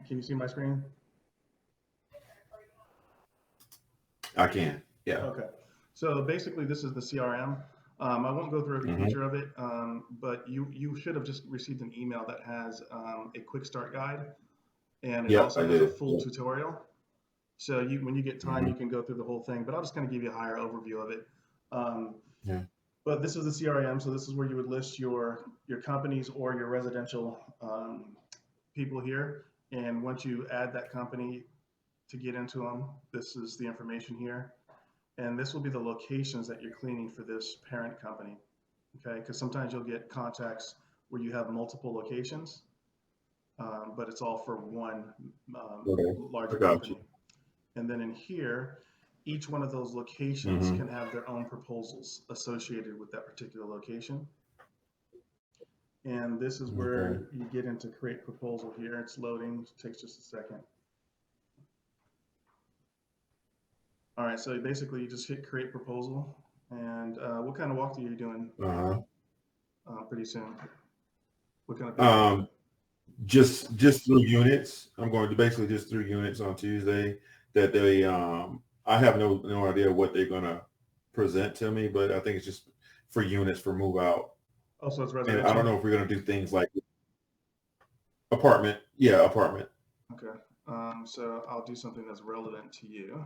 Can you see my screen? I can. Yeah. Okay. So basically, this is the CRM. I won't go through every Hmm. feature of it, but you should have just received an email that has a quick start guide, and it Yep, also I has a did. full Yep. tutorial. So when you get time, Hmm. you can go through the whole thing. But I'll just kind of give you a higher overview of it. Um, Yeah. but this is the CRM, so this is where you would list your companies or your residential people here. And once you add that company to get into them, this is the information here. And this will be the locations that you're cleaning for this parent company. Okay, because sometimes you'll get contacts where you have multiple locations, but it's all for one Okay. I larger got you. company. And then in here, each one of those locations Hmm. can have their own proposals associated with that particular location. And this is Okay. where you get into create proposal here. It's loading, it takes just a second. All right, so basically you just hit create proposal. And what kind of walkthrough are you doing Uh-huh. pretty soon? What kind of thing are you doing? Um, just through units. I'm going to basically just through units on Tuesday that they I have no idea what they're gonna present to me, but I think it's just for units for move out. Oh, so it's And I don't residential? know if we're gonna do things like apartment. Yeah, apartment. Okay. So I'll do something that's relevant to you.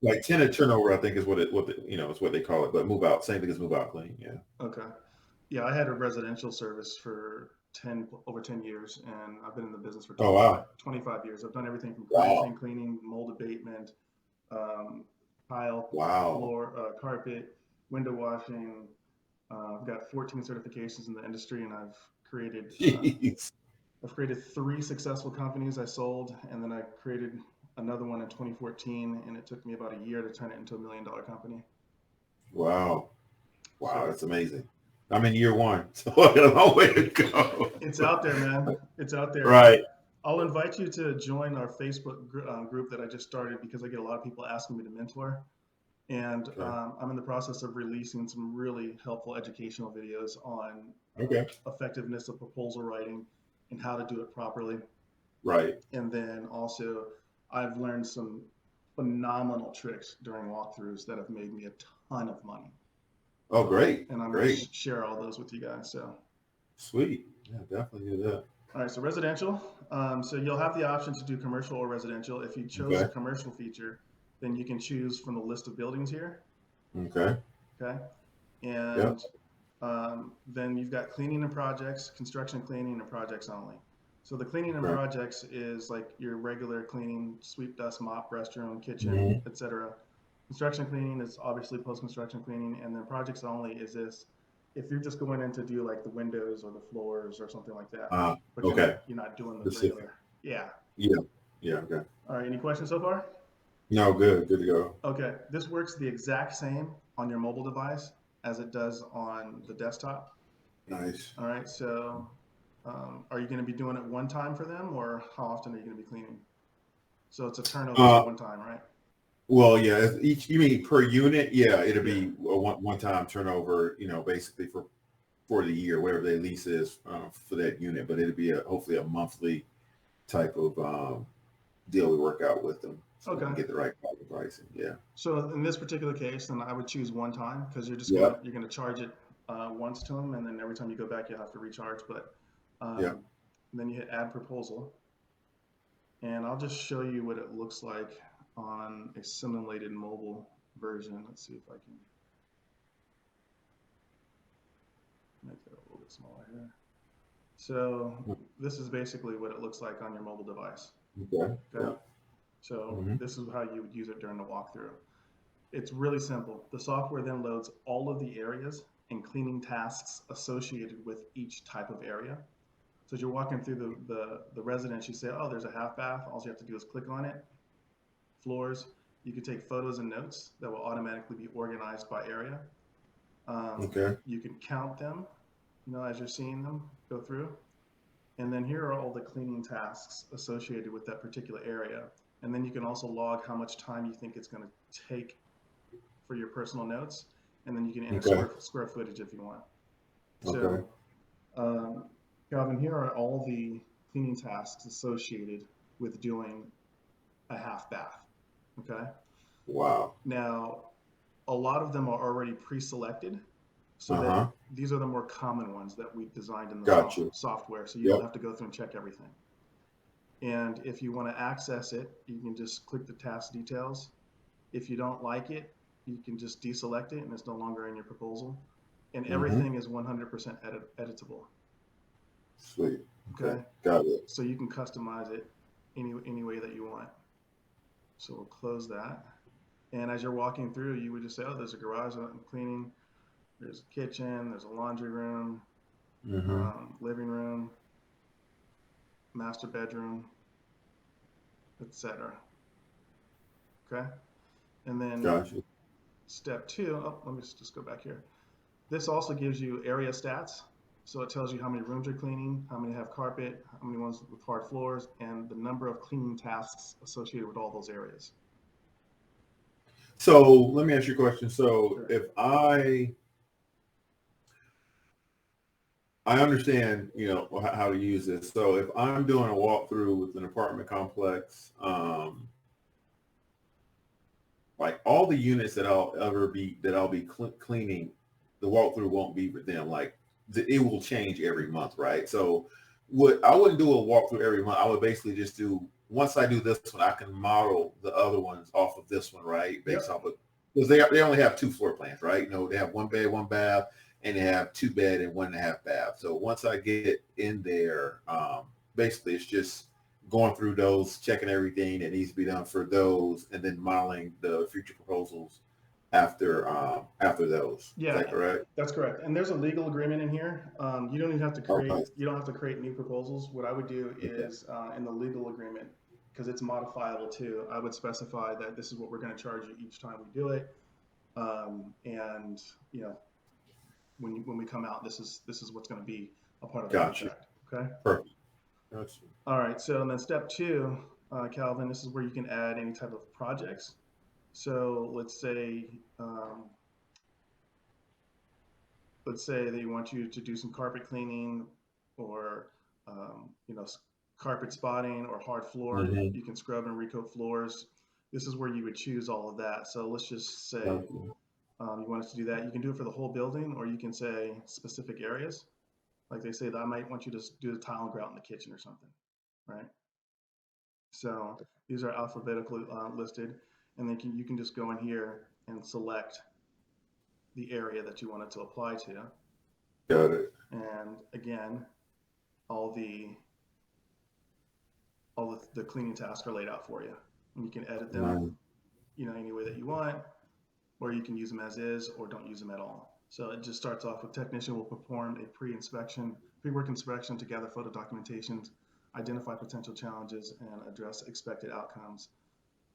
Like tenant turnover, I think is is what they call it. But move out, same thing as move out clean. Yeah. Okay. Yeah, I had a residential service for over 10 years, and I've been in the business for Oh 25, wow. 25 years. I've done everything from Wow. commercial cleaning, mold abatement, um, tile, Wow. floor, carpet, window washing. I've got 14 certifications in the industry, and created uh, Jeez. I've created three successful companies I sold, and then I created another one in 2014, and it took me about a year to turn it into $1 million company. Wow. Wow, So that's amazing. I'm in year one, so I got a long way to go. it's out there, man. It's out there. Right. I'll invite you to join our Facebook group that I just started because I get a lot of people asking me to mentor. And Okay. I'm in the process of releasing some really helpful educational videos on Okay. effectiveness of proposal writing and how to do it properly. Right. And then also, I've learned some phenomenal tricks during walkthroughs that have made me a ton of money. Oh, great. And I'm going to Great. share all those with you guys. So, Sweet. Yeah, definitely do that. all right, so residential. So you'll have the option to do commercial or residential. If you chose the Okay. commercial feature, then you can choose from the list of buildings here. Okay. Okay. Yep. And then you've got cleaning and projects, construction cleaning, and projects only. So the cleaning and Okay. projects is like your regular cleaning, sweep, dust, mop, restroom, kitchen, Hmm. etc. Construction cleaning is obviously post-construction cleaning, and then projects only is this if you're just going in to do like the windows or the floors or something like that, but Okay. you're not doing the Specific. regular. Yeah. Yeah. Yeah. Okay. All right. Any questions so far? No, good. Good to go. Okay. This works the exact same on your mobile device as it does on the desktop. Nice. All right. So, are you going to be doing it one time for them, or how often are you going to be cleaning? So it's a turnover of Uh, one time, right? well, yeah. Each you mean per unit? Yeah, it'll Yeah. be a one time turnover. Basically for the year, whatever the lease is for that unit. But it'll be hopefully a monthly type of deal we work out with them, so we can Okay. get the right pricing. Yeah. So in this particular case, then I would choose one time because Yep. you're gonna charge it once to them, and then every time you go back, you have to recharge. But Yep. um, then you hit add proposal, and I'll just show you what it looks like on a simulated mobile version. Let's see if I can make that a little bit smaller here. So this is basically what it looks like on your mobile device. Okay. Okay. Yeah. So Hmm. this is how you would use it during the walkthrough. It's really simple. The software then loads all of the areas and cleaning tasks associated with each type of area. So as you're walking through the residence, you say, oh, there's a half bath. All you have to do is click on it. Floors. You can take photos and notes that will automatically be organized by area. Okay. You can count them, as you're seeing them go through. And then here are all the cleaning tasks associated with that particular area. And then you can also log how much time you think it's going to take for your personal notes. And then you can enter Okay. square footage if you want. Okay. So, Calvin, here are all the cleaning tasks associated with doing a half bath. Okay. Wow. Now, a lot of them are already pre-selected so that Uh-huh. these are the more common ones that we've designed in the Got you. software. So you don't Yep. have to go through and check everything. And if you want to access it, you can just click the task details. If you don't like it, you can just deselect it and it's no longer in your proposal. And Mm-hmm. everything is 100% editable. Sweet. Okay. Okay. Got it. So you can customize it any way that you want. So we'll close that. And as you're walking through, you would just say, oh, there's a garage I'm cleaning. There's a kitchen. There's a laundry room, Mm-hmm. living room, master bedroom, etc. Okay. And then Got you. step two, oh, let me just go back here. This also gives you area stats. So it tells you how many rooms you're cleaning, how many have carpet, how many ones with hard floors, and the number of cleaning tasks associated with all those areas. So let me ask you a question. So Sure. if I understand, how to use this. So if I'm doing a walkthrough with an apartment complex, like all the units that I'll be cleaning, the walkthrough won't be with them. Like it will change every month, right? So I wouldn't do a walkthrough every month. I would basically just do, once I do this one, I can model the other ones off of this one, right? Based Yep. off of, because they only have 2 floor plans, right? They have 1 bed, 1 bath, and they have 2 bed and 1.5 bath. So once I get in there, basically it's just going through those, checking everything that needs to be done for those, and then modeling the future proposals after those. Is Yeah, that correct? that's correct. And there's a legal agreement in here. You don't even have to Oh, create. nice. You don't have to create new proposals. What I would do Okay. is in the legal agreement, because it's modifiable too. I would specify that this is what we're going to charge you each time we do it, and you know when we come out, this is what's going to be a part of the Gotcha. contract. Okay. Perfect. Gotcha. All right. So and then step two, Calvin, this is where you can add any type of projects. So let's say they want you to do some carpet cleaning or carpet spotting or hard floor. Mm-hmm. You can scrub and recoat floors. This is where you would choose all of that. So let's just say Gotcha. you want us to do that. You can do it for the whole building, or you can say specific areas. Like they say that I might want you to do the tile and grout in the kitchen or something, right? So these are alphabetically listed, and then you can just go in here and select the area that you want it to apply to. Got it. And again, all the cleaning tasks are laid out for you, and you can edit them, Nice. any way that you want, or you can use them as is, or don't use them at all. So it just starts off with technician will perform a pre-work inspection to gather photo documentations, identify potential challenges, and address expected outcomes.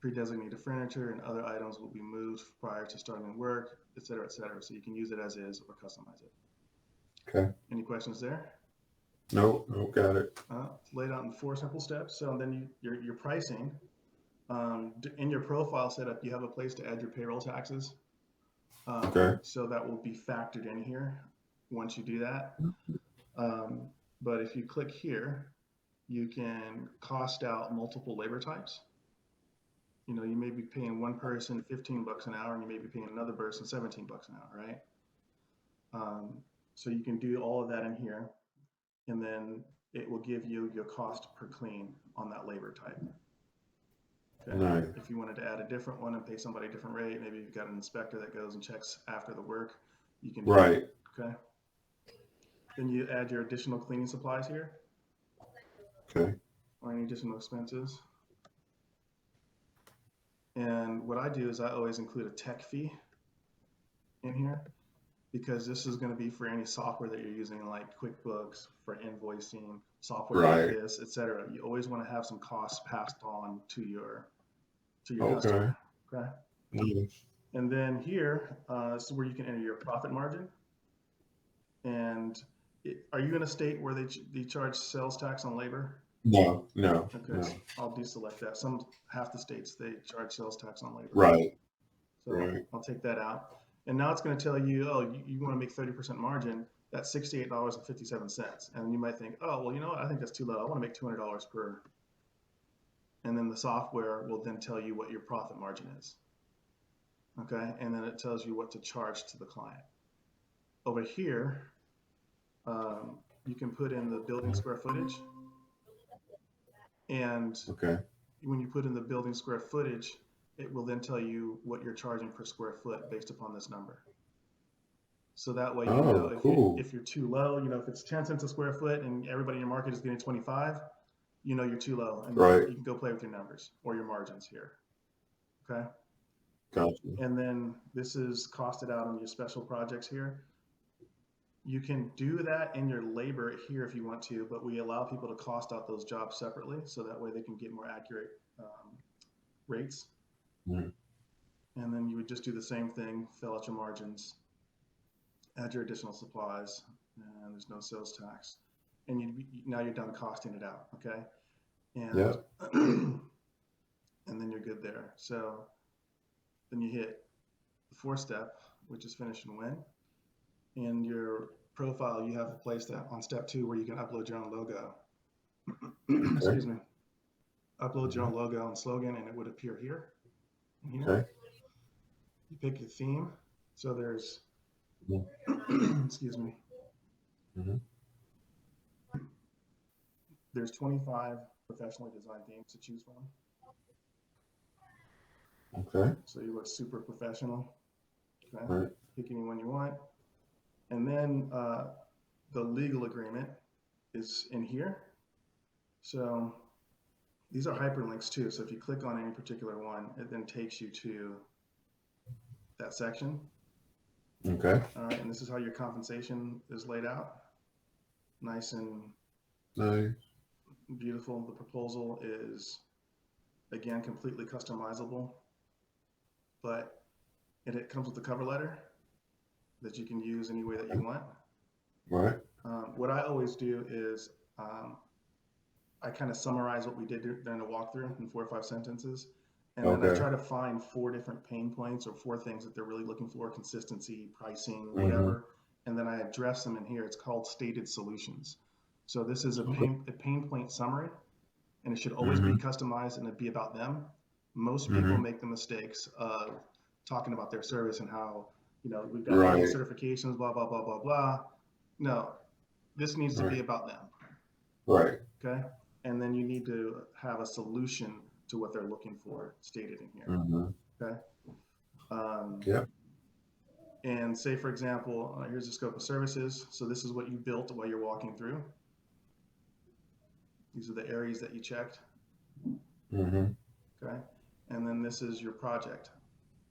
Pre-designated furniture and other items will be moved prior to starting work, et cetera, et cetera. So you can use it as is or customize it. Okay. Any questions there? No, got it. Laid out in 4 simple steps. So then your pricing, in your profile setup, you have a place to add your payroll taxes. Okay. So that will be factored in here once you do that. But if you click here, you can cost out multiple labor types. You may be paying one person $15 an hour, and you may be paying another person $17 an hour, right? So you can do all of that in here, and then it will give you your cost per clean on that labor type. Okay. Nice. If you wanted to add a different one and pay somebody a different rate, maybe you've got an inspector that goes and checks after the work, you can do Right. that. Okay. Then you add your additional cleaning supplies here, Okay. or any additional expenses. And what I do is I always include a tech fee in here, because this is going to be for any software that you're using, like QuickBooks, for invoicing, software like Right. this, etc. You always want to have some costs passed on to your Okay. customer. Okay. Nice. And then here, this is where you can enter your profit margin. And are you in a state where they charge sales tax on labor? No. Okay, so I'll deselect that. Half the states, they charge sales tax on labor. Right. So Right. I'll take that out. And now it's going to tell you, oh, you want to make 30% margin. That's $68.57. And you might think, oh, well, you know what? I think that's too low. I want to make $200 per and then the software will then tell you what your profit margin is. Okay, and then it tells you what to charge to the client. Over here, you can put in the building square footage, and Okay. when you put in the building square footage, it will then tell you what you're charging per square foot based upon this number. So that way, you know, Oh, cool. if you're too low, you know, if it's 10 cents a square foot and everybody in your market is getting 25, you know you're too low, and Right. you can go play with your numbers or your margins here. Okay. Gotcha. And then this is costed out on your special projects here. You can do that in your labor here if you want to, but we allow people to cost out those jobs separately, so that way they can get more accurate rates. Mhm. And then you would just do the same thing, fill out your margins, add your additional supplies, and there's no sales tax. And now you're done costing it out, okay? And Yep. and then you're good there. So then you hit the fourth step, which is finish and win. In your profile, you have a place that on step 2 where you can upload your own logo. Okay. Excuse me. Upload your own logo and slogan, and it would appear here. And here. Okay. You pick your theme. So there's, excuse me, Mm-hmm. there's 25 professionally designed themes to choose from. Okay. So you look super professional. Okay. Right. Pick any one you want. And then the legal agreement is in here. So these are hyperlinks too. So if you click on any particular one, it then takes you to that section. Okay. All right. And this is how your compensation is laid out. Nice and Nice. beautiful. The proposal is, again, completely customizable, but it comes with a cover letter that you can use any way that you want. Right. What I always do is I kind of summarize what we did during the walkthrough in 4 or 5 sentences. And then I Okay. try to find 4 different pain points or 4 things that they're really looking for: consistency, pricing, Mm-hmm. whatever. And then I address them in here. It's called stated solutions. So this is a pain point summary, and it should always be customized and it be about them. Most people make the mistakes of talking about their service and how, you know, we've got all these Right. certifications, blah, blah, blah, blah, blah. No, this needs to be Right. about them. Right. Okay. And then you need to have a solution to what they're looking for stated in here. Mm-hmm. Okay. Yep. And say, for example, here's the scope of services. So this is what you built while you're walking through. These are the areas that you checked. Mm-hmm. Okay. And then this is your project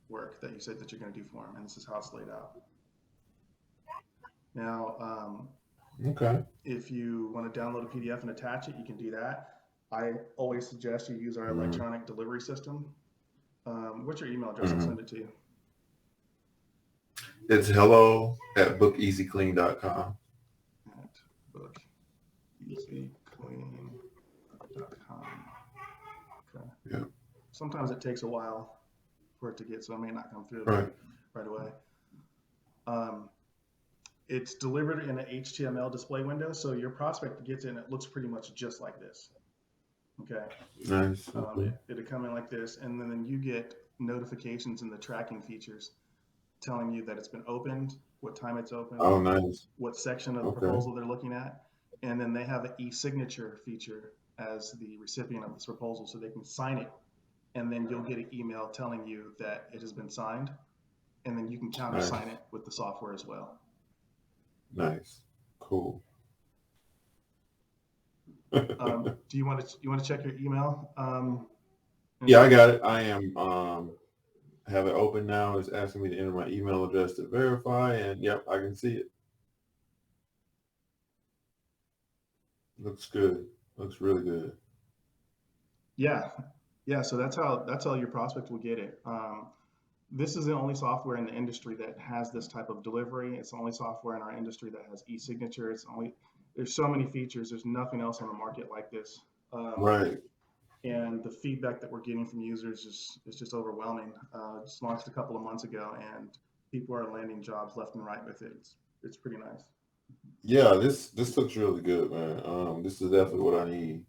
work that you said that you're going to do for them. And this is how it's laid out. Now, Okay. if you want to download a PDF and attach it, you can do that. I always suggest you use our electronic delivery system. What's your email address? I'll send it to you. It's hello@bookeasyclean.com. At bookeasyclean.com. Okay. Yeah. Sometimes it takes a while for it to get, so it may not come through right away. It's delivered in an HTML display window, so your prospect gets in, it looks pretty much just like this. Okay. Nice. It'll come in like this, and then you get notifications in the tracking features telling you that it's been opened, what time it's open, Oh, nice. what section of the proposal they're looking at, and then they have an e-signature feature as the recipient of this proposal, so they can sign it, and then you'll get an email telling you that it has been signed, and then you can countersign it with the software as well. Nice. Cool. Do you want to check your email? Yeah, I got it. I am have it open now. It's asking me to enter my email address to verify, and yep, I can see it. Looks good. Looks really good. Yeah. So that's how your prospect will get it. This is the only software in the industry that has this type of delivery. It's the only software in our industry that has e-signature. There's so many features. There's nothing else on the market like this. Right. And the feedback that we're getting from users is just overwhelming. Just launched a couple of months ago, and people are landing jobs left and right with it. It's pretty nice. Yeah, this looks really good, man. This is definitely what I need.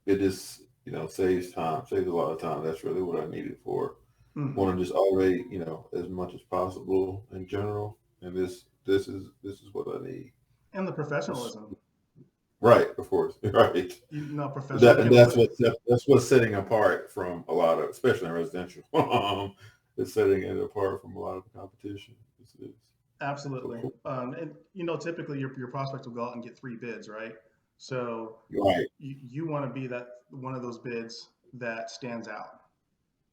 it just, saves time, saves a lot of time. That's really what I need it for. Hmm. Want to just automate, as much as possible in general. And this is what I need. And the It's, professionalism, right, of course, right. professional That and that's what capabilities. that's what's setting apart from a lot of, especially in residential. It's setting it apart from a lot of the competition. This is so Absolutely. cool. And typically your prospect will go out and get three bids, right? So Right, you want to be that one of those bids that stands out,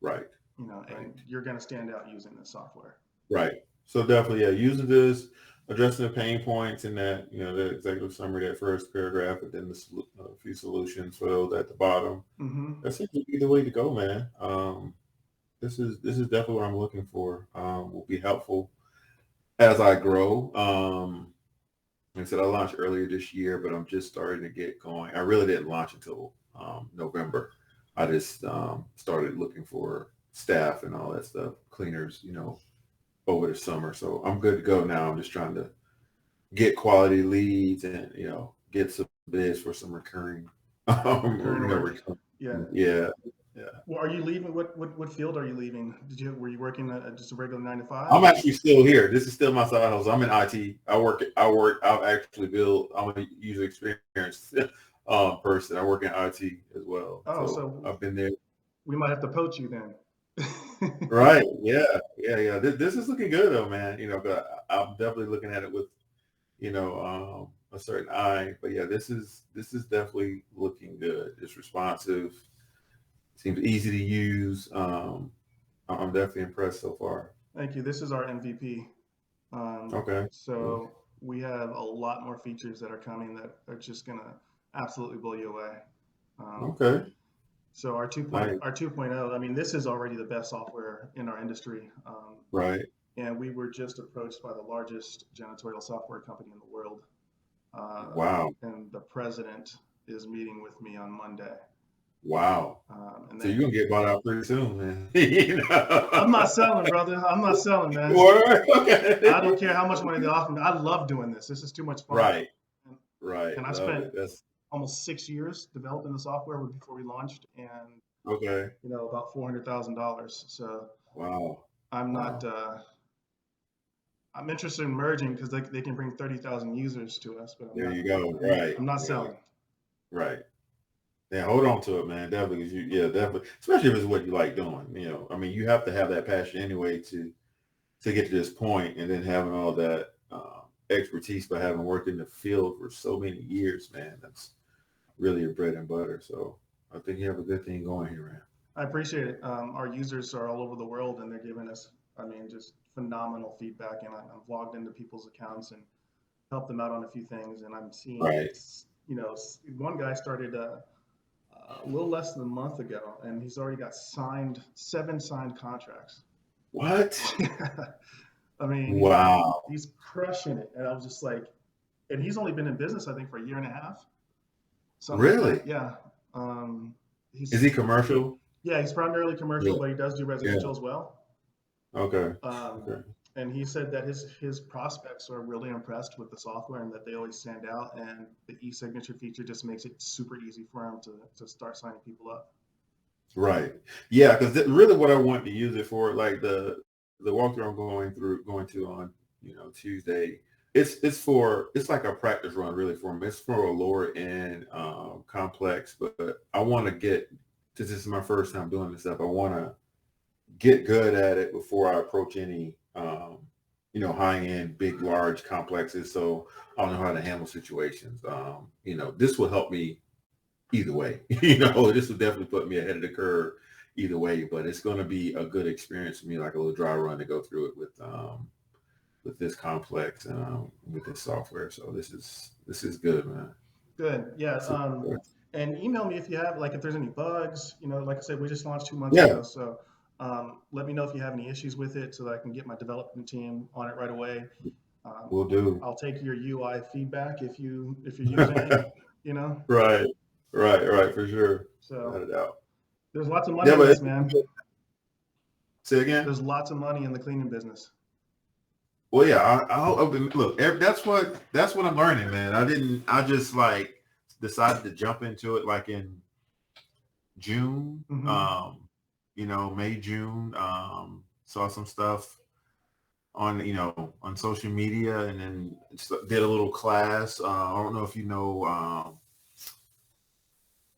right, and right. you're going to stand out using this software. Right. So definitely, yeah, using this, addressing the pain points in that, the executive summary, that first paragraph, and then a few solutions for those at the bottom. Hmm. That seems to be the way to go, man. This is definitely what I'm looking for. Will be helpful as I grow. Like I said, I launched earlier this year, but I'm just starting to get going. I really didn't launch until November. I just started looking for staff and all that stuff, cleaners, over the summer. So I'm good to go now. I'm just trying to get quality leads and, get some bids for some recurring, Recurring work. recurring. Yeah. Yeah. Yeah. Well, are you leaving? What field are you leaving? Were you working at just a regular 9 to 5 I'm or? actually still here. This is still my side hustle. I'm in IT. I've actually built, I'm a user experience person. I work in IT as well. Oh, So so I've been there. we might have to poach you then. Right. Yeah. Yeah. Yeah. This is looking good though, man. But I'm definitely looking at it with, a certain eye. But yeah, this is definitely looking good. It's responsive. Seems easy to use. I'm definitely impressed so far. Thank you. This is our MVP. Okay. Cool. So we have a lot more features that are coming that are just gonna absolutely blow you away. Um, Okay. so Nice. our 2.0, I mean, this is already the best software in our industry. Right. And we were just approached by the largest janitorial software company in the world. Wow. And the president is meeting with me on Monday. Wow. And So they, you're gonna get bought out pretty soon, man. I'm not selling, brother. I'm not selling, man. Word? I don't Okay. care how much money they offer me. I love doing this. This is too much fun. Right. And, Right. and I Love spent it. That's almost 6 years developing the software before we launched, and okay. about $400,000. So Wow. I'm not. Wow. I'm interested in merging because they can bring 30,000 users to us, but There you go. Right. I'm not Yeah. selling. Right. Yeah, hold on to it, man. Definitely, 'cause yeah, definitely, especially if it's what you like doing. I mean, you have to have that passion anyway to get to this point, and then having all that expertise by having worked in the field for so many years, man. That's really your bread and butter. So I think you have a good thing going here, man. I appreciate it. Our users are all over the world, and they're giving us, I mean, just phenomenal feedback. And I'm logged into people's accounts and helped them out on a few things. And I'm seeing, Right. one guy started a little less than a month ago, and he's already got 7 signed contracts. What? I mean, Wow. he's crushing it. And I was just like, and he's only been in business, I think, for a year and a half, something like Really? that. Yeah. Um, Is he's he commercial? Yeah, he's primarily commercial, Yeah. but he does do Yeah. residential as well. Okay. Um, Okay. and he said that his prospects are really impressed with the software and that they always stand out. And the e-signature feature just makes it super easy for him to start signing people up. Right. Yeah, because really what I want to use it for, like the walkthrough I'm going to on, Tuesday, it's like a practice run really for me. It's for a lower end complex, but I want to get, since this is my first time doing this stuff, I want to get good at it before I approach any high end, big, large complexes. So I know how to handle situations. This will help me either way. This will definitely put me ahead of the curve either way, but it's going to be a good experience for me, like a little dry run to go through it with this complex and with this software. So this is good, man. Good. Yeah. This is good. And email me if you have, like, if there's any bugs. Like I said, we just launched 2 months Yeah, ago, so let me know if you have any issues with it, so that I can get my development team on it right away. Um, we'll do. I'll take your UI feedback if you're using it. You know. Right, right, for sure. So Without a doubt. there's lots of money Yeah, in but this, man. say again. There's lots of money in the cleaning business. Well, yeah, look. That's what I'm learning, man. I just like decided to jump into it like in June, Mm-hmm. May, June. Saw some stuff on, on social media, and then did a little class. I don't know if you know,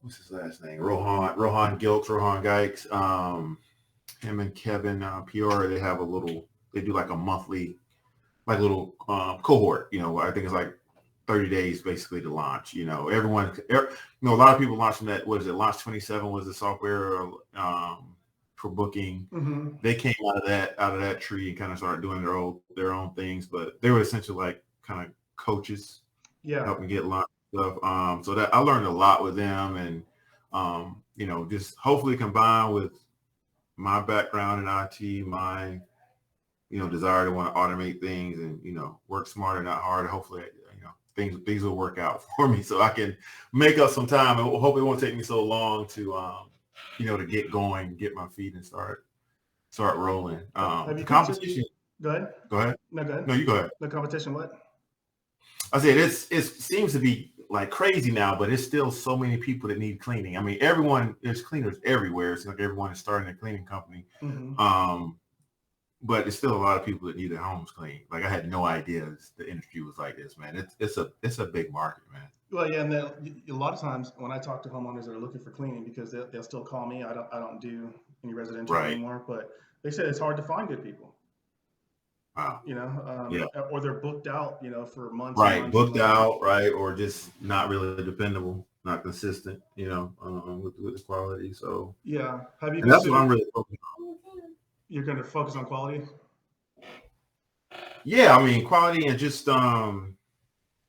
what's his last name? Rohan Gikes. Him and Kevin Peoria, they do like a monthly, like little cohort. I think it's like 30 days basically to launch. A lot of people launching that. What is it? Launch 27 was the software for booking. Mm-hmm. They came out of that tree and kind of started doing their own things, but they were essentially like kind of coaches, Yeah. helping get lots of stuff. So that I learned a lot with them, and just hopefully combined with my background in IT, my desire to want to automate things and work smarter, not harder. Hopefully, things will work out for me so I can make up some time. And hopefully, it won't take me so long to get going, get my feet, and start rolling. Have The you considered? competition. Go ahead. Go ahead. No, go ahead. No, you go ahead. The competition. What? I said it seems to be like crazy now, but it's still so many people that need cleaning. I mean, there's cleaners everywhere. It's like everyone is starting a cleaning company. Mm-hmm. But it's still a lot of people that need their homes cleaned. Like I had no idea the industry was like this, man. It's a big market, man. Well, yeah, and then a lot of times when I talk to homeowners that are looking for cleaning, because they'll still call me. I don't do any residential Right. anymore, but they said it's hard to find good people. Wow. Yeah. Or they're booked out, for months and Right. months and Booked months. out, right, or just not really dependable, not consistent, with the quality. So, Yeah. Have you and that's what I'm considered really focused on. you're going to focus on quality? Yeah, I mean, quality and just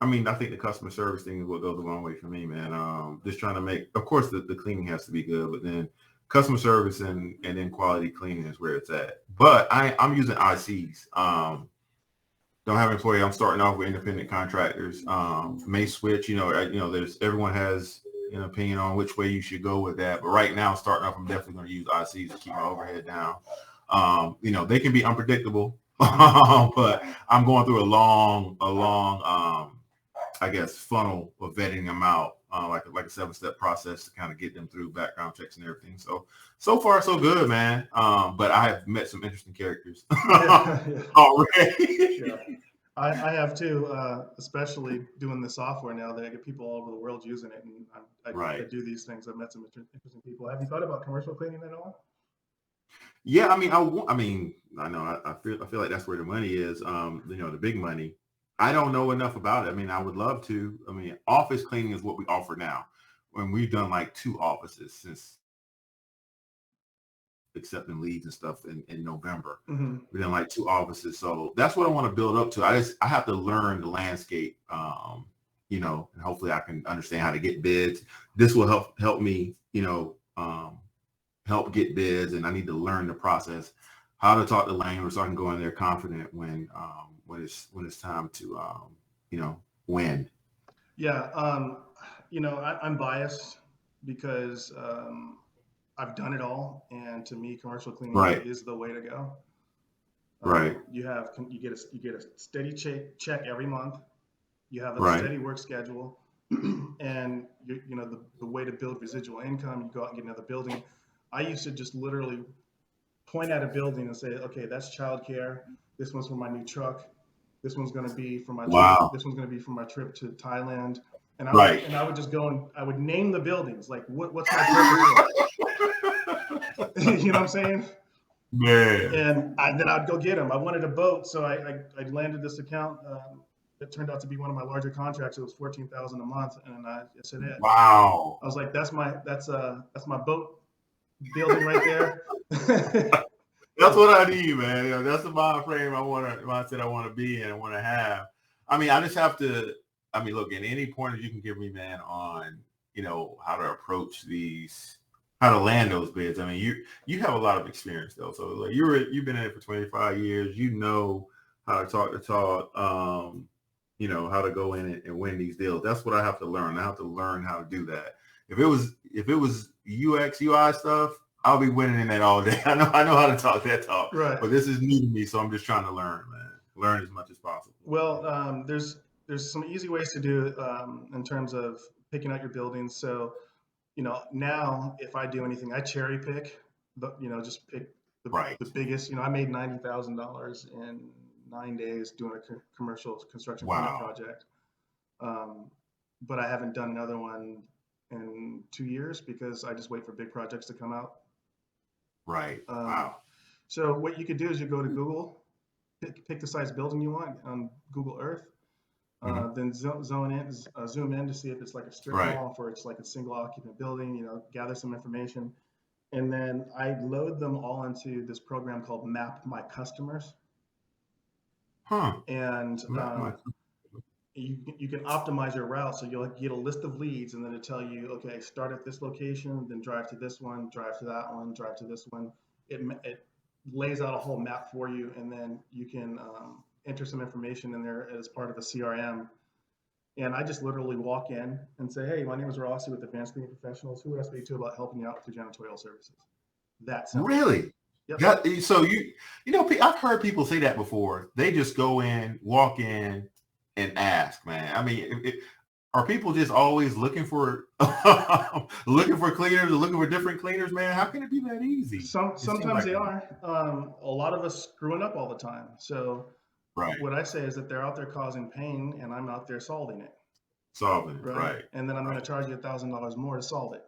I mean, I think the customer service thing is what goes a long way for me, man. Just trying to make, of course, the cleaning has to be good, but then customer service and then quality cleaning is where it's at. But I'm using ICs. Don't have an employee. I'm starting off with independent contractors. May switch. There's everyone has an opinion on which way you should go with that. But right now, starting off, I'm definitely going to use ICs to keep my overhead down. They can be unpredictable, but I'm going through a long, I guess, funnel of vetting them out, like a 7-step process to kind of get them through background checks and everything. So far so good, man. But I have met some interesting characters Yeah, yeah, already. yeah. I have too, especially doing the software now that I get people all over the world using it, and I Right. do these things. I've met some interesting people. Have you thought about commercial cleaning at all? Yeah. I mean, I know. I feel like that's where the money is. The big money. I don't know enough about it. I mean, I would love to. I mean, office cleaning is what we offer now. When we've done like 2 offices since accepting leads and stuff in November. Mm-hmm. We've done like 2 offices. So that's what I want to build up to. I have to learn the landscape, and hopefully I can understand how to get bids. This will help me, help get bids, and I need to learn the process, how to talk to landlords so I can go in there confident when it's time to win. Yeah, I'm biased because I've done it all, and to me, commercial cleaning Right, is the way to go. right, You get a steady check every month. You have a right. steady work schedule, and the way to build residual income. You go out and get another building. I used to just literally point at a building and say, okay, that's childcare. This one's for my new truck. This one's going to be for my trip. Wow. This one's going to be for my trip to Thailand. And I would Right. and I would just go and I would name the buildings, like what's my purpose for it. You know what I'm saying? Man. And then I'd go get them. I wanted a boat, so I landed this account. It turned out to be one of my larger contracts. It was 14,000 a month, and I said, "Yeah." Wow. I was like, "That's my boat building right there." That's what I need, man. That's the mind frame mindset I want to be in, I want to have. I mean, I just have to, I mean, look, in any pointers you can give me, man, on, how to approach how to land those bids. I mean, you have a lot of experience though. So like you've been in it for 25 years, how to talk the talk, how to go in and win these deals. That's what I have to learn. I have to learn how to do that. If it was UX, UI stuff, I'll be winning in that all day. I know how to talk that talk, Right. but this is new to me, so I'm just trying to learn, man. Learn as much as possible. Well, there's some easy ways to do it in terms of picking out your buildings. So now if I do anything, I cherry pick, but just pick Right. the biggest. I made $90,000 in 9 days doing a commercial construction cleanup Wow. project. But I haven't done another one in 2 years because I just wait for big projects to come out. Right. Um, Wow. so what you could do is you go to Google, pick the size building you want on Google Earth, Mhm. then zoom in to see if it's like a strip Right. mall or it's like a single occupant building. Gather some information, and then I load them all into this program called Map My Customers, Huh. and you can optimize your route. So you'll get a list of leads, and then it'll tell you, okay, start at this location, then drive to this one, drive to that one, drive to this one. It lays out a whole map for you, and then you can enter some information in there as part of a CRM. And I just literally walk in and say, hey, my name is Rossi with Advanced Cleaning Professionals. Who would I speak to about helping you out with your janitorial services? That simple. Really? Yep. That, so I've heard people say that before. They just go in, walk in, and ask. Man, I mean, are people just always looking for looking for cleaners or looking for different cleaners? Man, how can it be that easy? It seems Sometimes like they are. A lot of us screwing up all the time. So right, what I say is that they're out there causing pain, and I'm out there solving it, solving it. right? Right, And then I'm going right. to charge you $1,000 more to solve it.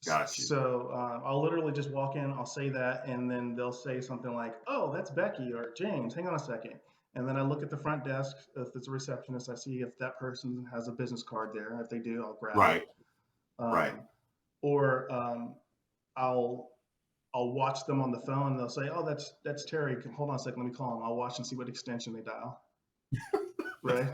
Got you. So I'll literally just walk in, I'll say that, and then they'll say something like, "Oh, that's Becky or James. Hang on a second." And then I look at the front desk. If it's a receptionist, I see if that person has a business card there. If they do, I'll grab it. Right, right, Or I'll watch them on the phone. And they'll say, "Oh, that's Terry. Hold on a second. Let me call him." I'll watch and see what extension they dial. Right.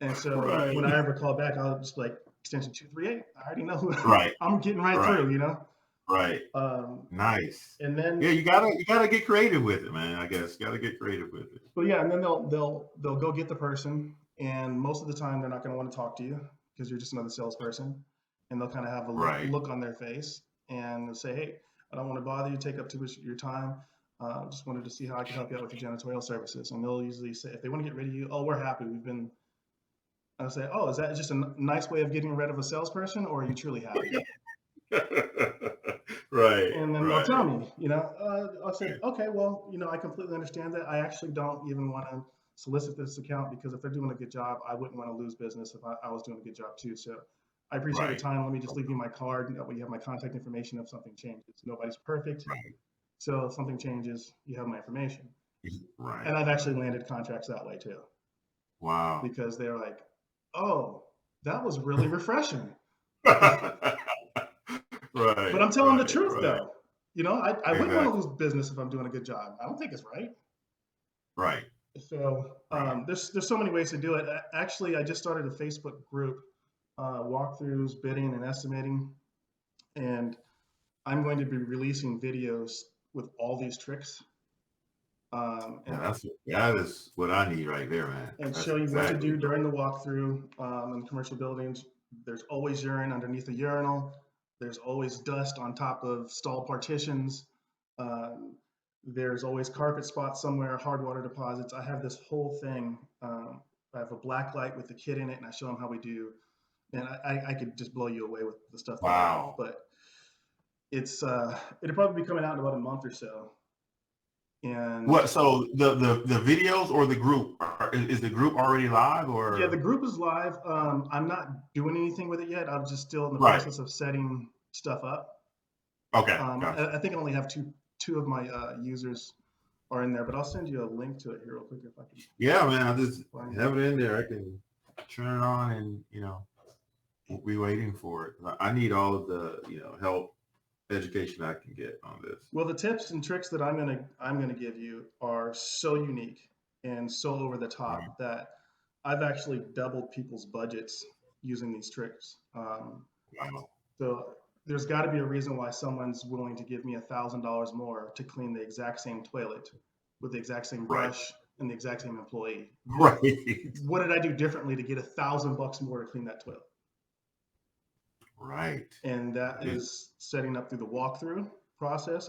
And so right, when I ever call back, I'll just like extension 238. I already know who right, I'm getting right right, through. right. Um, Nice. and Yeah, then, you gotta get creative with it, man. I guess you gotta get creative with it. but yeah, and then they'll go get the person, and most of the time they're not going to want to talk to you because you're just another salesperson, and they'll kind of have a Right, look on their face and they'll say, "Hey, I don't want to bother you, take up too much of your time. Just wanted to see how I can help you out with your janitorial services." And they'll usually say, if they want to get rid of you, "Oh, we're happy. We've been." I'll say, "Oh, is that just a nice way of getting rid of a salesperson, or are you truly happy?" right, And then they'll tell right, me, I'll say, okay, well, I completely understand that. I actually don't even want to solicit this account because if they're doing a good job, I wouldn't want to lose business if I was doing a good job too. So I appreciate your right, time. Let me just leave you my card. That way you have my contact information if something changes. Nobody's perfect. right, So if something changes, you have my information. right, And I've actually right. landed contracts that way too, Wow. because they're like, oh, that was really refreshing. But Right, I'm telling the right, truth right. though. I wouldn't want to Exactly. lose business if I'm doing a good job. I don't think it's right. Right, So right. there's so many ways to do it. Actually, I just started a Facebook group, walkthroughs, bidding, and estimating, and I'm going to be releasing videos with all these tricks, um, Yeah, and that is what I need right there, man. That's show you what to exactly do what during the walkthrough. In commercial buildings, there's always urine underneath the urinal. There's always dust on top of stall partitions. Um, there's always carpet spots somewhere, hard water deposits. I have this whole thing. I have a black light with the kit in it, and I show them how we do. And I could just blow you away with the stuff that I have. wow. But it'll probably be coming out in about a month or so. And What? So the videos or the group is the group already live yeah, the or group is live. I'm not doing anything with it yet. I'm just still in the right? process of setting stuff up. Okay, gotcha. I think I only have two of my users are in there, but I'll send you a link to it here real quick if I can Yeah, man. I just find it. have it in there. I can turn it on and we'll be waiting for it. I need all of the help education I can get on this. Well, the tips and tricks that I'm gonna give you are so unique and so over the Right. top that I've actually doubled people's budgets using these tricks. Wow. So there's got to be a reason why someone's willing to give me $1,000 more to clean the exact same toilet with the exact same Right. brush and the exact same employee. Right. What did I do differently to get $1,000 more to clean that toilet? Right. And that is setting up through the walkthrough process.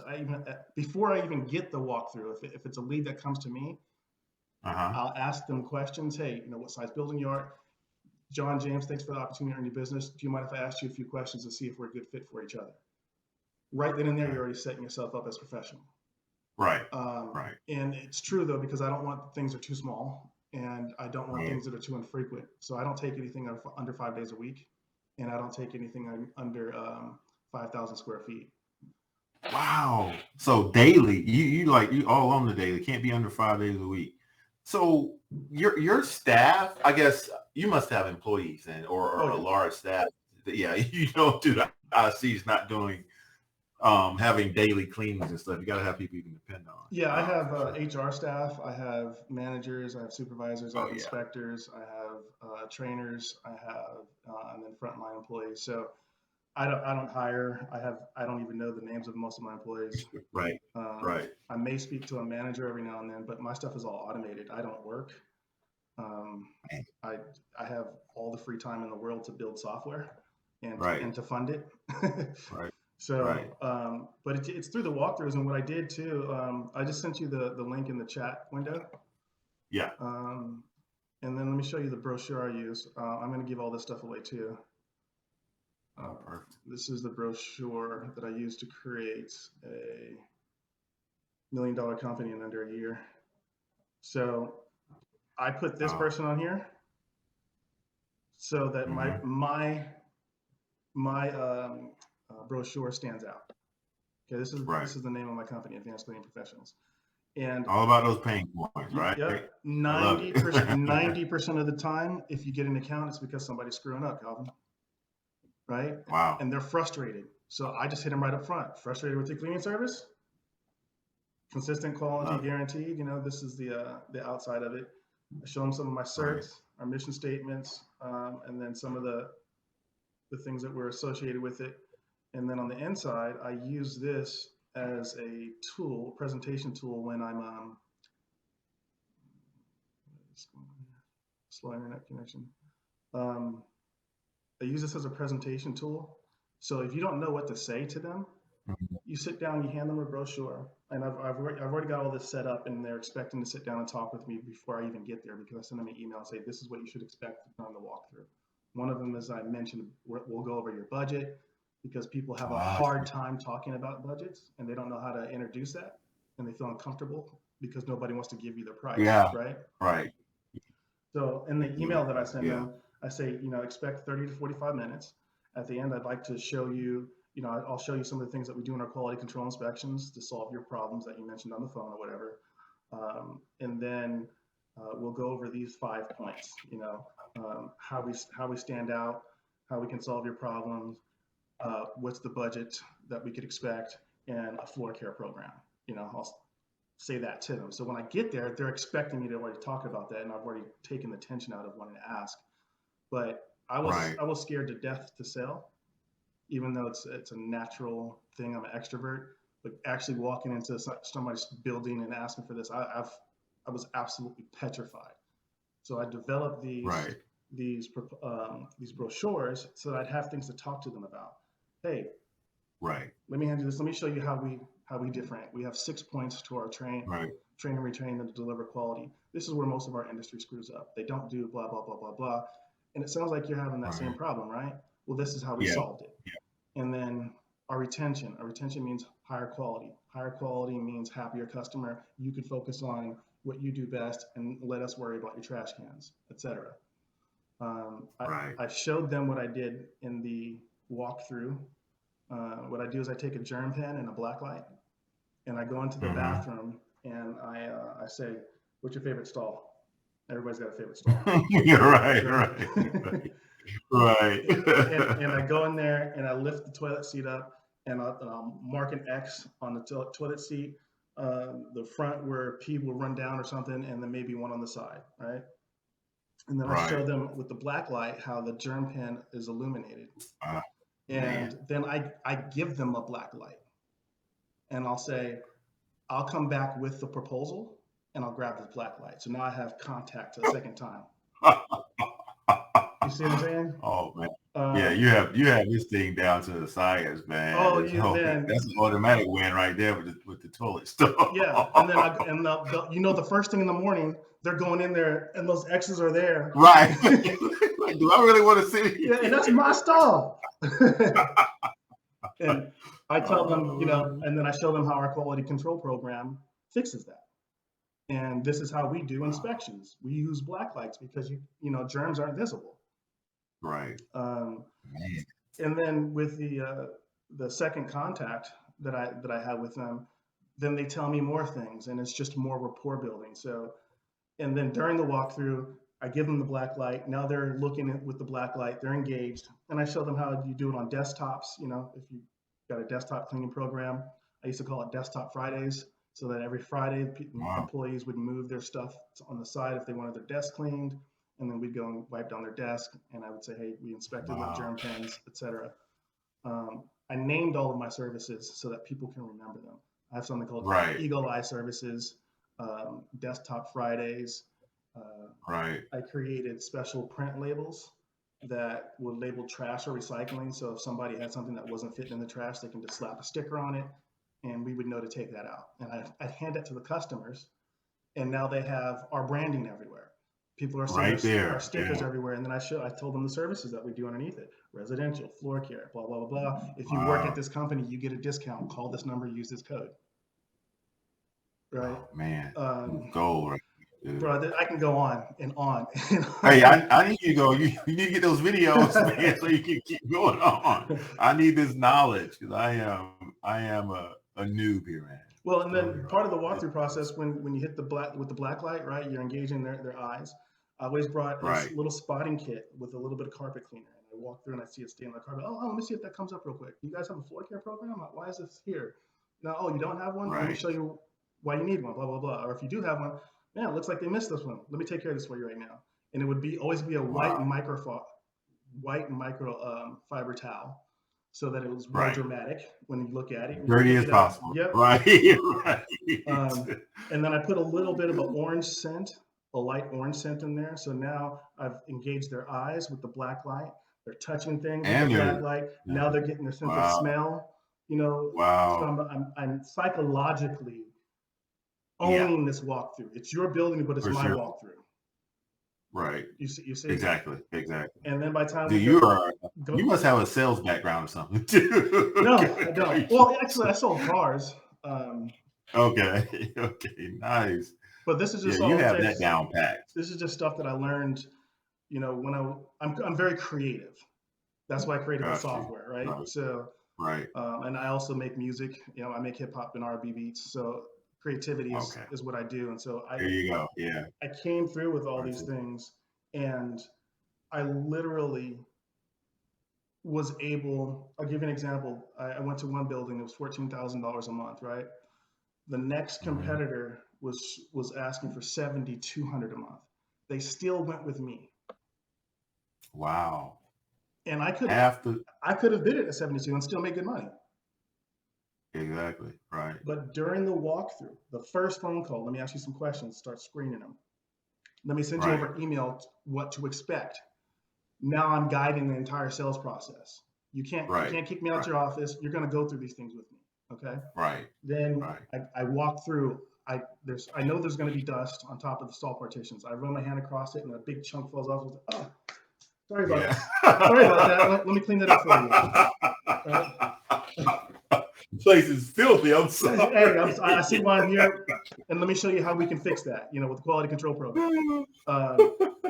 Before I even get the walkthrough, if it's a lead that comes to me, Uh-huh. I'll ask them questions. Hey, what size building you are? John James, thanks for the opportunity to earn your business. Do you mind if I ask you a few questions to see if we're a good fit for each other? Right then and there, you're already setting yourself up as professional. Right. Right. And it's true though, because I don't want things that are too small, and I don't want Right. things that are too infrequent. So I don't take anything under 5 days a week, and I don't take anything under 5,000 square feet. Wow. So daily, you all on the daily, can't be under 5 days a week. So your staff, I guess you must have employees then, or Oh, a yeah. large staff. Yeah, you don't do the ICs not doing having daily cleanings and stuff. You got to have people you can depend on. Yeah, I have for HR staff, I have managers, I have supervisors, I have Oh, yeah. inspectors, I have trainers, I have and then frontline employees. So I don't hire. I don't even know the names of most of my employees. Right. Right. I may speak to a manager every now and then, but my stuff is all automated. I don't work. I have all the free time in the world to build software and Right. to fund it. Right. So, Right. but it's through the walkthroughs, and what I did too. I just sent you the link in the chat window. Yeah. And then let me show you the brochure I use. I'm going to give all this stuff away too. Perfect. This is the brochure that I used to create a $1 million company in under a year. So I put this person on here so that my brochure stands out. Okay, this is the name of my company, Advanced Cleaning Professionals. And all about those pain points, right? Yep. 90% of the time, if you get an account, it's because somebody's screwing up, Calvin. Right? Wow. And they're frustrated. So I just hit them right up front. Frustrated with your cleaning service? Consistent quality guaranteed. You know, this is the outside of it. I show them some of my certs, our mission statements, and then some of the things that were associated with it. And then on the inside, I use this as a tool, presentation tool, when I'm slow internet connection. I use this as a presentation tool. So if you don't know what to say to them, you sit down, you hand them a brochure, and I've already got all this set up, and they're expecting to sit down and talk with me before I even get there, because I send them an email and say, this is what you should expect on the walkthrough. One of them, as I mentioned, we'll go over your budget, because people have a hard time talking about budgets, and they don't know how to introduce that, and they feel uncomfortable because nobody wants to give you the price, right? Right. So in the email that I send them, I say, expect 30 to 45 minutes. At the end, I'd like to show you, I'll show you some of the things that we do in our quality control inspections to solve your problems that you mentioned on the phone or whatever. And then we'll go over these 5 points, how we stand out, how we can solve your problems, what's the budget that we could expect, and a floor care program. I'll say that to them. So when I get there, they're expecting me to already talk about that, and I've already taken the tension out of wanting to ask. But I was scared to death to sell, even though it's a natural thing. I'm an extrovert, but actually walking into somebody's building and asking for this, I was absolutely petrified. So I developed these brochures so that I'd have things to talk to them about. Hey, let me hand you this. Let me show you how we differentiate. We have 6 points to our train and retrain them to deliver quality. This is where most of our industry screws up. They don't do blah, blah, blah, blah, blah. And it sounds like you're having that same problem, right? Well, this is how we solved it. And then our retention means higher quality. Higher quality means happier customer. You could focus on what you do best and let us worry about your trash cans, etc. I showed them what I did in the walkthrough. What I do is I take a germ pen and a black light, and I go into the bathroom, and I say, what's your favorite stall? Everybody's got a favorite stall. Right. And I go in there and I lift the toilet seat up, and I'll mark an X on the toilet seat, the front where pee will run down or something, and then maybe one on the side, right? And then I show them with the black light how the germ pen is illuminated. And then I give them a black light, and I'll say, I'll come back with the proposal, and I'll grab the black light. So now I have contact a second time. You see what I'm saying? Oh man. Yeah, you have this thing down to the science, man. That's an automatic win right there with the toilet stuff. Yeah, and then the first thing in the morning, they're going in there, and those X's are there. Right. Like, do I really want to see? Yeah, and that's my stall. And I tell them, and then I show them how our quality control program fixes that. And this is how we do inspections. We use black lights because germs aren't visible. Right. Um, Man. and then with the second contact that I have with them, then they tell me more things, and it's just more rapport building. So, and then during the walkthrough, I give them the black light. Now they're looking at with the black light, they're engaged, and I show them how you do it on desktops. If you got a desktop cleaning program, I used to call it Desktop Fridays, so that every Friday Wow. employees would move their stuff on the side if they wanted their desk cleaned, and then we'd go and wipe down their desk, and I would say, hey, we inspected with germ pens, etc. I named all of my services so that people can remember them. I have something called Eagle Eye Services, Desktop Fridays. Right. I created special print labels that would label trash or recycling. So if somebody had something that wasn't fitting in the trash, they can just slap a sticker on it, and we would know to take that out. And I'd hand it to the customers, and now they have our branding everywhere. People are seeing our stickers everywhere, and then I told them the services that we do underneath it: residential, floor care, blah blah blah blah. If you work at this company, you get a discount. Call this number, use this code. Right? Oh, man, gold. Right, bro, I can go on and on. And on. Hey, I need you to go. You need to get those videos, man, so you can keep going on. I need this knowledge because I am a noob here, man. Well, and then part of the walkthrough process, when you hit the black light, right, you're engaging their eyes. I always brought a little spotting kit with a little bit of carpet cleaner. And I walk through and I see it stain on the carpet. Oh, let me see if that comes up real quick. You guys have a floor care program? Why is this here? No, you don't have one? Let me show you why you need one, blah, blah, blah. Or if you do have one, man, it looks like they missed this one. Let me take care of this for you right now. And it would always be a white microfiber towel, so that it was more dramatic when you look at it. Dirty as possible. Yep. Right. And then I put a little bit of a light orange scent in there. So now I've engaged their eyes with the black light. They're touching things with the black light. Now they're getting their sense of smell. So I'm psychologically owning this walkthrough. It's your building, but it's my walkthrough. Right. You see? Exactly. And then by the time you must have a sales background or something too. No, I don't. Well, actually, I sold cars. Okay, nice. But this is just you have that down packed. This is just stuff that I learned. When I'm very creative. That's why I created the software, right? So and I also make music. I make hip hop and R&B beats. So creativity is what I do. And so there you go. Yeah. I came through with all these things, and I literally was able. I'll give you an example. I went to one building. It was $14,000 a month, right? The next competitor was asking for $7,200 a month. They still went with me. Wow. And I could have bid it at 72 and still make good money. Exactly. Right. But during the walkthrough, the first phone call, let me ask you some questions, start screening them. Let me send you over email what to expect. Now I'm guiding the entire sales process. You can't kick me out your office. You're going to go through these things with me. Okay. Right. Then I walk through. I know there's going to be dust on top of the stall partitions. I run my hand across it and a big chunk falls off. Oh, sorry about that. Sorry about that. Let me clean that up for you. The place is filthy. I'm sorry. Hey, I see why I'm here, and let me show you how we can fix that. With the quality control program.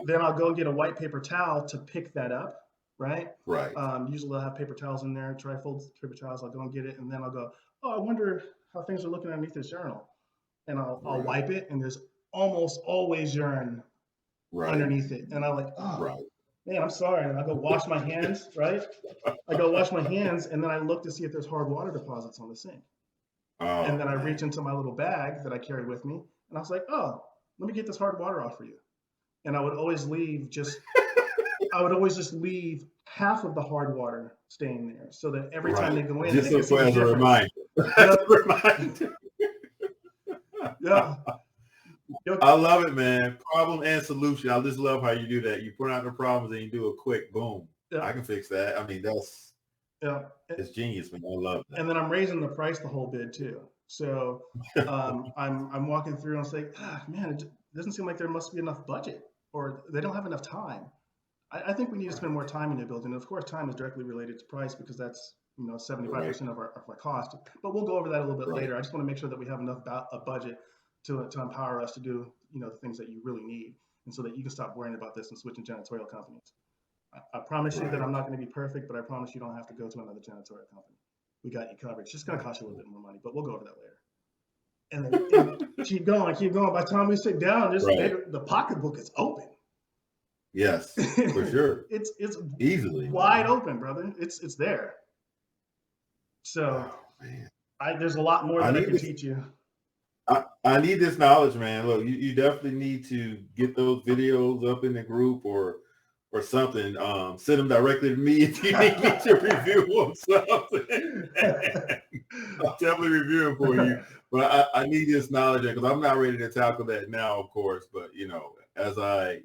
Then I'll go get a white paper towel to pick that up. Right. Usually I'll have paper towels in there, trifold paper towels. I'll go and get it, and then I'll go, oh, I wonder how things are looking underneath this journal, and I'll wipe it, and there's almost always urine underneath it, and I'm like, oh, man, I'm sorry, and I go wash my hands, right? I go wash my hands, and then I look to see if there's hard water deposits on the sink, and then I reach into my little bag that I carry with me, and I was like, oh, let me get this hard water off for you, and I would always just leave half of the hard water staying there, so that every time they go in, just they so as a reminder. Yeah. I love it, man. Problem and solution. I just love how you do that. You point out the problems and you do a quick boom. Yeah. I can fix that. I mean, it's genius, man. I love that. And then I'm raising the price the whole bid too. So I'm walking through and I'm saying, man, it doesn't seem like there must be enough budget, or they don't have enough time. I think we need to spend more time in the building. And of course, time is directly related to price because that's 75% Right. of our cost. But we'll go over that a little bit Right. later. I just want to make sure that we have enough a budget to empower us to do the things that you really need, and so that you can stop worrying about this and switching janitorial companies. I promise you that I'm Right. not going to be perfect, but I promise you don't have to go to another janitorial company. We got you covered. It's just going to cost you a little bit more money, but we'll go over that later. And keep going, keep going. By the time we sit down, Right. the pocketbook is open. Yes, for sure. It's Easily, wide man. open, brother. It's there. So Oh man. there's a lot more I that I need can this. teach you. I need this knowledge, man. Look, you definitely need to get those videos up in the group or something. Send them directly to me if you need me to review them something. I'll definitely review them for you. But I need this knowledge because I'm not ready to tackle that now, of course. But as I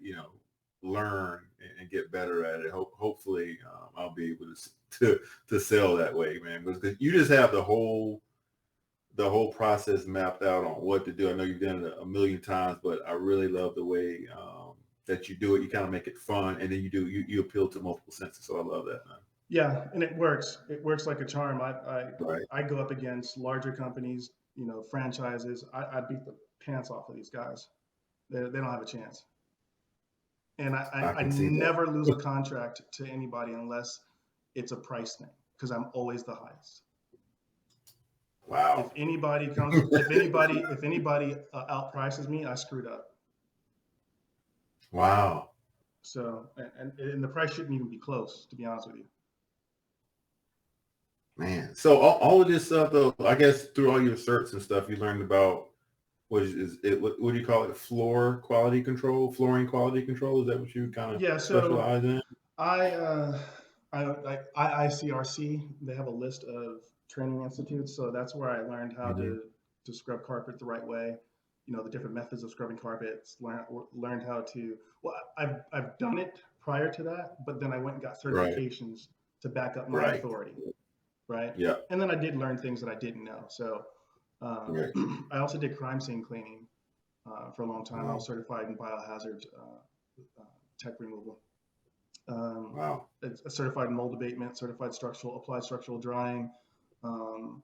learn and get better at it, hopefully I'll be able to sell that way, man. Because you just have the whole process mapped out on what to do. I know you've done it a million times, but I really love the way that you do it. You kind of make it fun, and then you appeal to multiple senses. So I love that, man. Yeah, and it works. It works like a charm. Right. I go up against larger companies, franchises. I beat the pants off of these guys. They don't have a chance. And I I can see that. never lose a contract to anybody unless it's a price thing because I'm always the highest. If Wow. anybody comes, if anybody outprices me, I screwed up. Wow. So, and the price shouldn't even be close, to be honest with you. Man. So all of this stuff, though, I guess through all your certs and stuff, you learned about is it what do you call it? Flooring quality control. Is that what you kind of Yeah. So specialize in? I, like IICRC, they have a list of training institutes. So that's where I learned how Hmm. to scrub carpet the right way. The different methods of scrubbing carpets. Learned how to. Well, I've done it prior to that, but then I went and got Right. certifications to back up my Right. authority, right? Yeah. And then I did learn things that I didn't know. So Right. I also did crime scene cleaning for a long time. I was Wow. certified in biohazard tech removal. Um, Wow. it's a certified mold abatement, applied structural drying, um,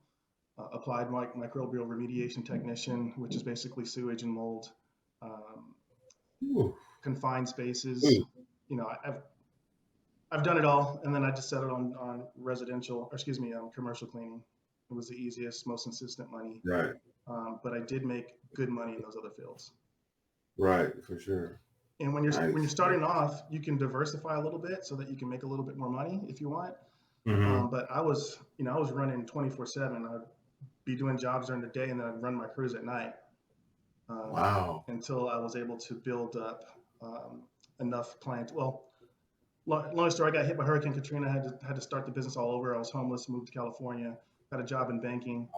applied microbial remediation technician, which is basically sewage and mold, um, Ooh. confined spaces. Ooh. I've done it all, and then I just settled on residential, or excuse me, commercial cleaning. It was the easiest, most consistent money, Right. but I did make good money in those other fields. Right. For sure. And when you're Nice. starting off, you can diversify a little bit so that you can make a little bit more money if you want. Hmm. But I was running 24/7. I'd be doing jobs during the day, and then I'd run my crews at night Wow. until I was able to build up enough clients. Well, long story. I got hit by Hurricane Katrina. I had to start the business all over. I was homeless, moved to California, got a job in banking.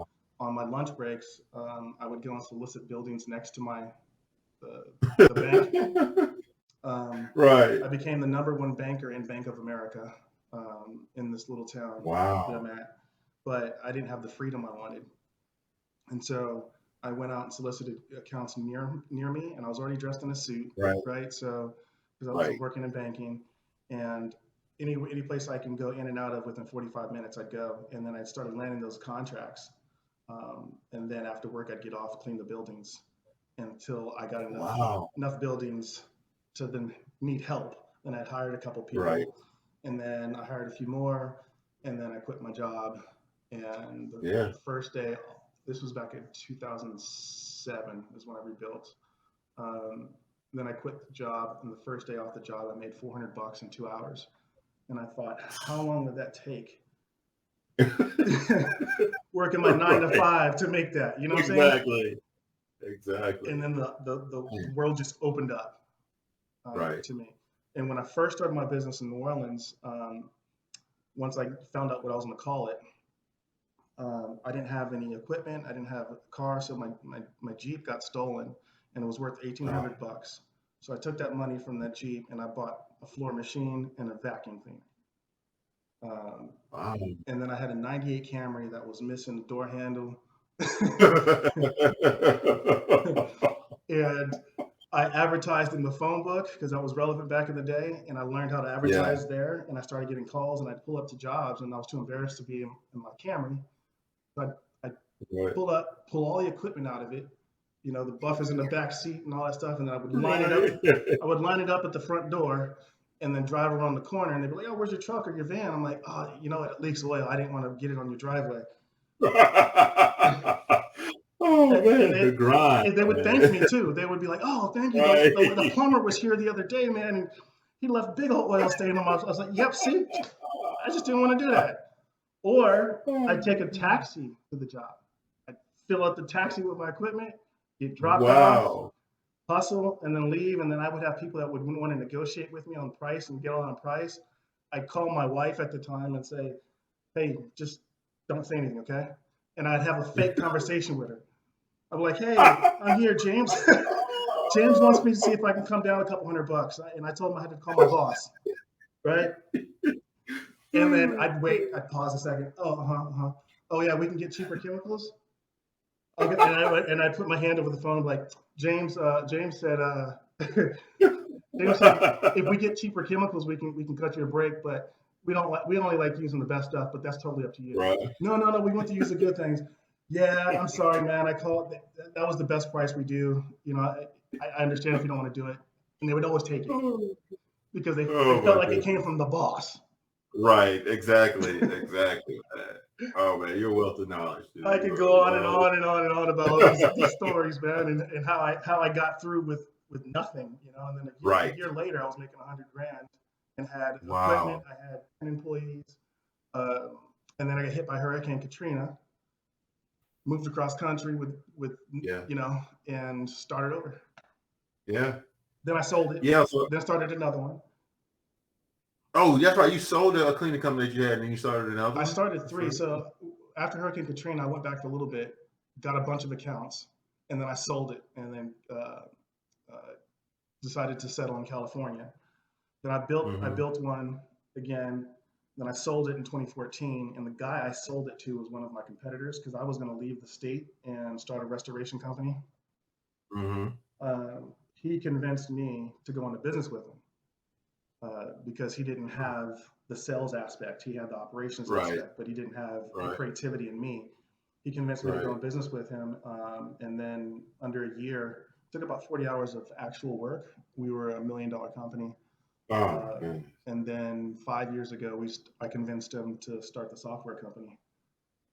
On my lunch breaks, I would go and solicit buildings next to the bank. Right. I became the number one banker in Bank of America in this little town that I'm Wow. at, but I didn't have the freedom I wanted, and so I went out and solicited accounts near me, and I was already dressed in a suit, Right. right? So because I was Right. working in banking, and any place I can go in and out of within 45 minutes, I'd go, and then I started landing those contracts, and then after work, I'd get off, clean the buildings until I got Wow. enough buildings to then need help. And I'd hired a couple Right. people, and then I hired a few more, and then I quit my job. And Yeah. the first day, this was back in 2007, is when I rebuilt. Um, then I quit the job, and the first day off the job, I made $400 in 2 hours. And I thought, how long would that take? Working my nine to Right. five to make that, you know what I'm saying? Exactly. Exactly. And then the Man. world just opened up Right. to me. And when I first started my business in New Orleans, once I found out what I was going to call it, I didn't have any equipment. I didn't have a car, so my Jeep got stolen, and it was worth eighteen Oh, hundred bucks. So I took that money from that Jeep and I bought a floor machine and a vacuum cleaner. Um, wow. and then I had a '98 Camry that was missing the door handle, and I advertised in the phone book because that was relevant back in the day, and I learned how to Yeah. advertise there. And I started getting calls, and I'd pull up to jobs, and I was too embarrassed to be in my Camry. So I'd Right. pull all the equipment out of it, you know, the buffers in the back seat and all that stuff, and then I would line it up. I would line it up at the front door, and then drive around the corner, and they'd be like, "Oh, where's your truck or your van?" I'm like, "Oh, you know, it leaks oil. I didn't want to get it on your driveway." Oh And man, the grind, they would thank man. me too. They would be like, "Oh, thank you. Right. The plumber was here the other day, man, and he left big old oil stain on my." I was like, "Yep, see, I just didn't want to do that." Or I'd take a taxi to the job. I'd fill up the taxi with my equipment, get dropped off, Wow. hustle, and then leave. And then I would have people that would want to negotiate with me on price and get on price. I'd call my wife at the time and say, "Hey, just don't say anything, okay?" And I'd have a fake conversation with her. I'm like, "Hey, I'm here, James. James wants me to see if I can come down a couple $100." And I told him I had to call my boss, right? And then I'd wait, I'd pause a second. "Oh, uh-huh. Oh yeah, we can get cheaper chemicals." Okay, and I put my hand over the phone like, James said, James said, if we get cheaper chemicals, we can cut you a break, but we only like using the best stuff, but that's totally up to you. Right. No, we want to use the good things. Yeah, I'm sorry, man. I called. That was the best price we do. You know, I understand if you don't want to do it, and they would always take it because they Oh felt my like it came goodness. from the boss. Right. Exactly, man. Oh man, you're a wealth of knowledge, dude. I You could are go on and well. on and on and on about all these stories, man, and how I got through with nothing, you know. And then a Right. year later, I was making 100 grand and had equipment. Wow. I had 10 employees, uh, and then I got hit by Hurricane Katrina. Moved across country with Yeah. you know, and started over. Yeah. Then I sold it. Yeah. So, Then started another one. oh, that's right. You sold a cleaning company that you had, and then you started another I one. started The three. first. So after Hurricane Katrina, I went back for a little bit, got a bunch of accounts, and then I sold it, and then uh, decided to settle in California. Then I Mm-hmm. built one again. Then I sold it in 2014, and the guy I sold it to was one of my competitors because I was going to leave the state and start a restoration company. Mm-hmm. He convinced me to go into business with him because he didn't have the sales aspect. He had the operations Right. aspect, but he didn't have the Right. creativity in me. He convinced me to go Right. in business with him, and then under a year, took about 40 hours of actual work. We were $1 million company. Oh Uh, my goodness. and then 5 years ago, I convinced him to start the software company,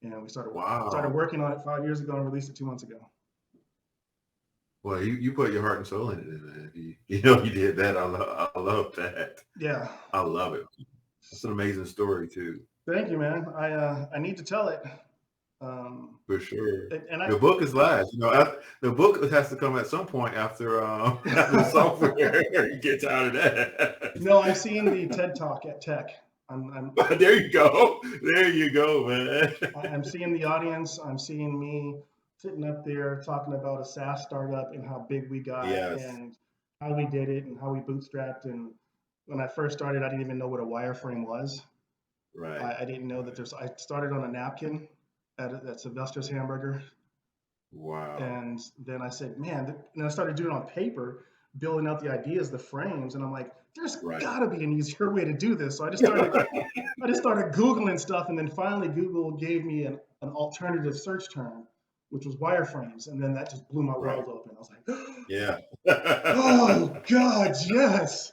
and we started Wow. working on it 5 years ago and released it 2 months ago. Well, you put your heart and soul in it, man. You know you did that. I love that. Yeah, I love it. That's an amazing story too, thank you, man. I need to tell it. Um, for sure. and The book is last. You know, the book has to come at some point after after the software gets out of that. No, I'm seeing the TED Talk at Tech. I'm There you go. There you go, man. I'm seeing the audience. I'm seeing me sitting up there talking about a SaaS startup and how big we got Yes. and how we did it and how we bootstrapped. And when I first started, I didn't even know what a wireframe was. Right. I didn't know that Right. there's. I started on a napkin at Sylvester's Hamburger, Wow. and then I said, man, and I started doing it on paper, building out the ideas, the frames, and I'm like, there's Right. got to be an easier way to do this. So I just started Googling stuff, and then finally Google gave me an alternative search term, which was wireframes. And then that just blew my Right. world open. I was like, Yeah. oh, God, yes.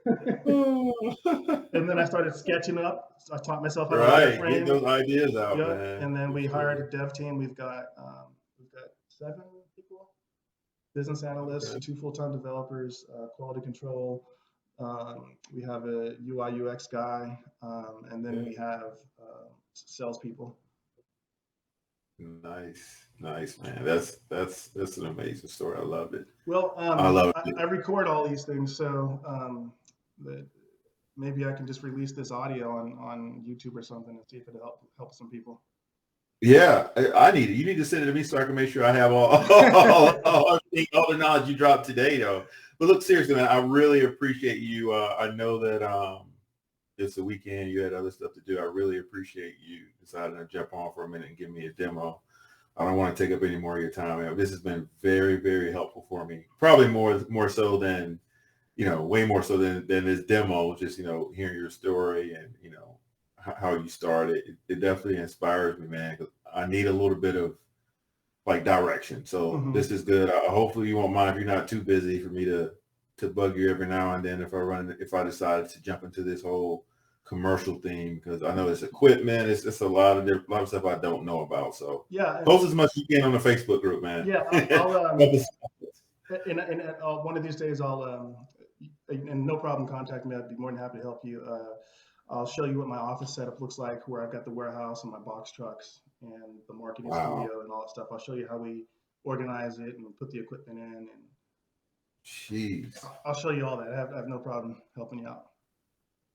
Right. And then I started sketching up. So I taught myself how to Get wireframe. those ideas out, Yep. man. And then For we hired sure. a dev team. We've got 7 people, business analysts, Okay. 2 full-time developers, quality control. We have a UI UX guy, and then Yeah. we have salespeople. Nice. Nice, man. That's an amazing story. I love it. Well, I love I it. record all these things, so that maybe I can just release this audio on YouTube or something and see if it helps some people. Yeah, I need it. You need to send it to me so I can make sure I have all the knowledge you dropped today, though. But look, seriously, man, I really appreciate you. I know that it's a weekend. You had other stuff to do. I really appreciate you deciding to jump on for a minute and give me a demo I don't want to take up any more of your time. This has been very, very helpful for me. Probably more so than, way more so than this demo, just, hearing your story and, how you started. It definitely inspires me, man, because I need a little bit of like direction. So this is good. Hopefully you won't mind if you're not too busy for me to bug you every now and then if I decided to jump into this whole commercial theme, because I know it's equipment, it's a lot of stuff I don't know about. So yeah, post as much as you can on the Facebook group, man. yeah. One of these days and no problem, contact me. I'd be more than happy to help you. I'll show you what my office setup looks like, where I've got the warehouse and my box trucks and the marketing Wow. studio and all that stuff. I'll show you how we organize it and put the equipment in, and Jeez. I'll show you all that. I have no problem helping you out.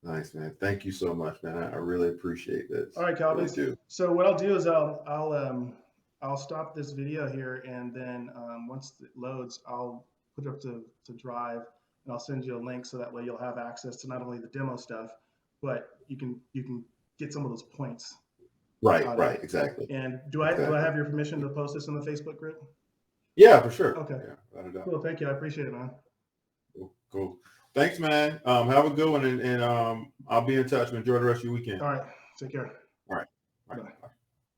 Nice, man. Thank you so much, man. I really appreciate this. All right, Calvin. Really do. So what I'll do is I'll stop this video here, and then once it loads, I'll put it up to Drive, and I'll send you a link so that way you'll have access to not only the demo stuff, but you can get some of those points. Right, exactly. And do I have your permission to post this in the Facebook group? Yeah, for sure. Okay. Yeah, cool. Thank you. I appreciate it, man. Cool. Thanks, man. Have a good one, and I'll be in touch. Enjoy the rest of your weekend. All right. Take care.